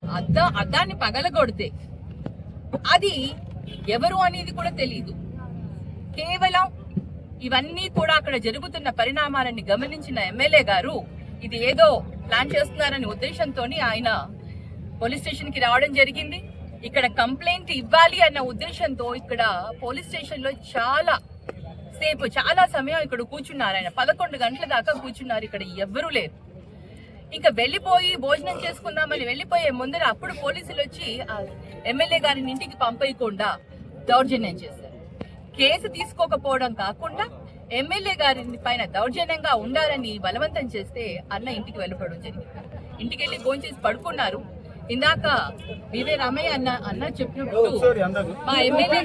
అద్దాన్ని పగలగొడితే అది ఎవరు అనేది కూడా తెలియదు. కేవలం ఇవన్నీ కూడా అక్కడ జరుగుతున్న పరిణామాలని గమనించిన ఎమ్మెల్యే గారు ఇది ఏదో ప్లాన్ చేస్తున్నారనే ఉద్దేశంతో ఆయన పోలీస్ స్టేషన్ కి రావడం జరిగింది. ఇక్కడ కంప్లైంట్ ఇవ్వాలి అన్న ఉద్దేశంతో ఇక్కడ పోలీస్ స్టేషన్ లో చాలా సమయం ఇక్కడ కూర్చున్నారు. ఆయన 11 గంటల దాకా కూర్చున్నారు. ఇక్కడ ఎవ్వరూ లేరు. ఇంకా వెళ్ళిపోయి భోజనం చేసుకుందామని వెళ్ళిపోయే ముందర అప్పుడు పోలీసులు వచ్చి ఎమ్మెల్యే గారిని ఇంటికి పంపేయకుండా దౌర్జన్యం చేశారు. కేసు తీసుకోకపోవడం కాకుండా ఎమ్మెల్యే గారి పైన దౌర్జన్యంగా ఉండాలని బలవంతం చేస్తే అన్న ఇంటికి వెళ్ళిపోవడం జరిగింది. ఇంటికి వెళ్ళి భోజనం చేసి పడుకున్నారు. ఇందాక వివే రామయ్య అన్న చెప్పినట్టు మా ఎమ్మెల్యే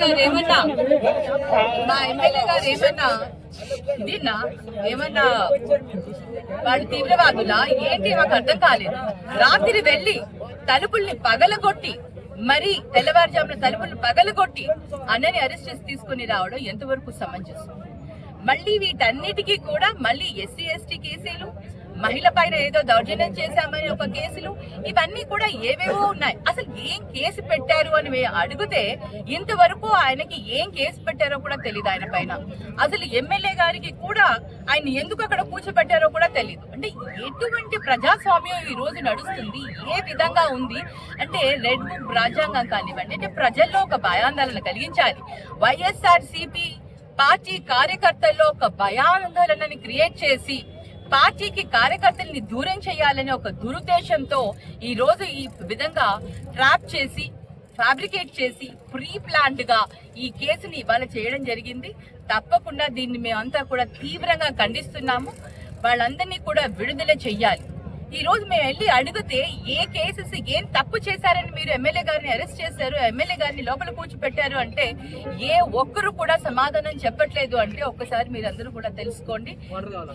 గారు ఏమన్నా వాళ్ళు తీవ్రవాదులా ఏంటి మాకు అర్థం కాలేదు. రాత్రి వెళ్లి తలుపుల్ని పగలగొట్టి మరి తెల్లవారుజామున తలుపులు పగలగొట్టి అన్నని అరెస్ట్ చేసి తీసుకుని రావడం ఎంతవరకు సమంజసం? మళ్ళీ వీటన్నిటికీ కూడా మళ్ళీ ఎస్సీ ఎస్టీ కేసులు, మహిళ పైన ఏదో దౌర్జన్యం చేశామని ఒక కేసులు, ఇవన్నీ కూడా ఏవేవో ఉన్నాయి. అసలు ఏం కేసు పెట్టారు అని అడిగితే ఇంతవరకు ఆయనకి ఏం కేసు పెట్టారో కూడా తెలియదు. ఆయన పైన అసలు ఎమ్మెల్యే గారికి కూడా ఆయన ఎందుకు అక్కడ కూర్చోబెట్టారో కూడా తెలియదు. అంటే ఎటువంటి ప్రజాస్వామ్యం ఈ రోజు నడుస్తుంది, ఏ విధంగా ఉంది అంటే రెడ్ బుక్ రాజ్యాంగం కానివ్వండి, అంటే ప్రజల్లో ఒక భయాందోళన కలిగించాలి. వైఎస్ఆర్సీపీ పార్టీ కార్యకర్తల్లో ఒక భయాందోళనని క్రియేట్ చేసి పార్టీకి కార్యకర్తల్ని దూరం చేయాలనే ఒక దురుద్దేశంతో ఈ రోజు ఈ విధంగా ట్రాప్ చేసి ఫ్యాబ్రికేట్ చేసి ప్రీ ప్లాన్డ్ గా ఈ కేసుని ఇవాళ చేయడం జరిగింది. తప్పకుండా దీన్ని మేమంతా కూడా తీవ్రంగా ఖండిస్తున్నాము. వాళ్ళందరినీ కూడా విడుదల చెయ్యాలి. ఈ రోజు మేము వెళ్ళి అడిగితే ఏ కేసెస్ ఏం తప్పు చేశారని మీరు ఎమ్మెల్యే గారిని అరెస్ట్ చేశారు, ఎమ్మెల్యే గారిని లోపల కూర్చోపెట్టారు అంటే ఏ ఒక్కరు కూడా సమాధానం చెప్పట్లేదు. అంటే ఒక్కసారి మీరందరూ కూడా తెలుసుకోండి.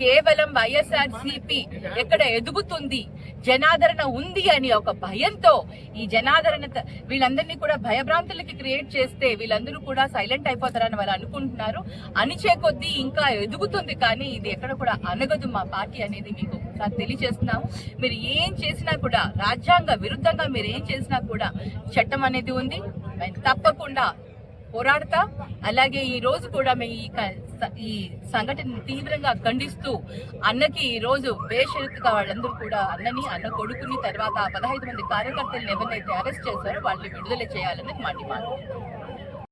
కేవలం వైఎస్ఆర్సీపీ ఎక్కడ ఎదుగుతుంది, జనాదరణ ఉంది అని ఒక భయంతో ఈ జనాదరణ వీళ్ళందరినీ కూడా భయభ్రాంతులకి క్రియేట్ చేస్తే వీళ్ళందరూ కూడా సైలెంట్ అయిపోతారని వాళ్ళు అనుకుంటున్నారు. అనిచే కొద్దీ ఇంకా ఎదుగుతుంది, కానీ ఇది ఎక్కడ కూడా అనగదు మా పార్టీ అనేది మీకు తెలియజేస్తున్నాము. మీరు ఏం చేసినా కూడా రాజ్యాంగ విరుద్ధంగా మీరు ఏం చేసినా కూడా చట్టం అనేది ఉంది, తప్పకుండా పోరాడతా. అలాగే ఈ రోజు కూడా మేము ఈ సంఘటనని తీవ్రంగా ఖండిస్తూ అన్నకి ఈ రోజు బేషరతుగా వాళ్ళందరూ కూడా అన్న కొడుకుని తర్వాత 15 మంది కార్యకర్తలను ఎవరినైతే అరెస్ట్ చేశారో వాళ్ళని విడుదల చేయాలని మా డిమాండ్.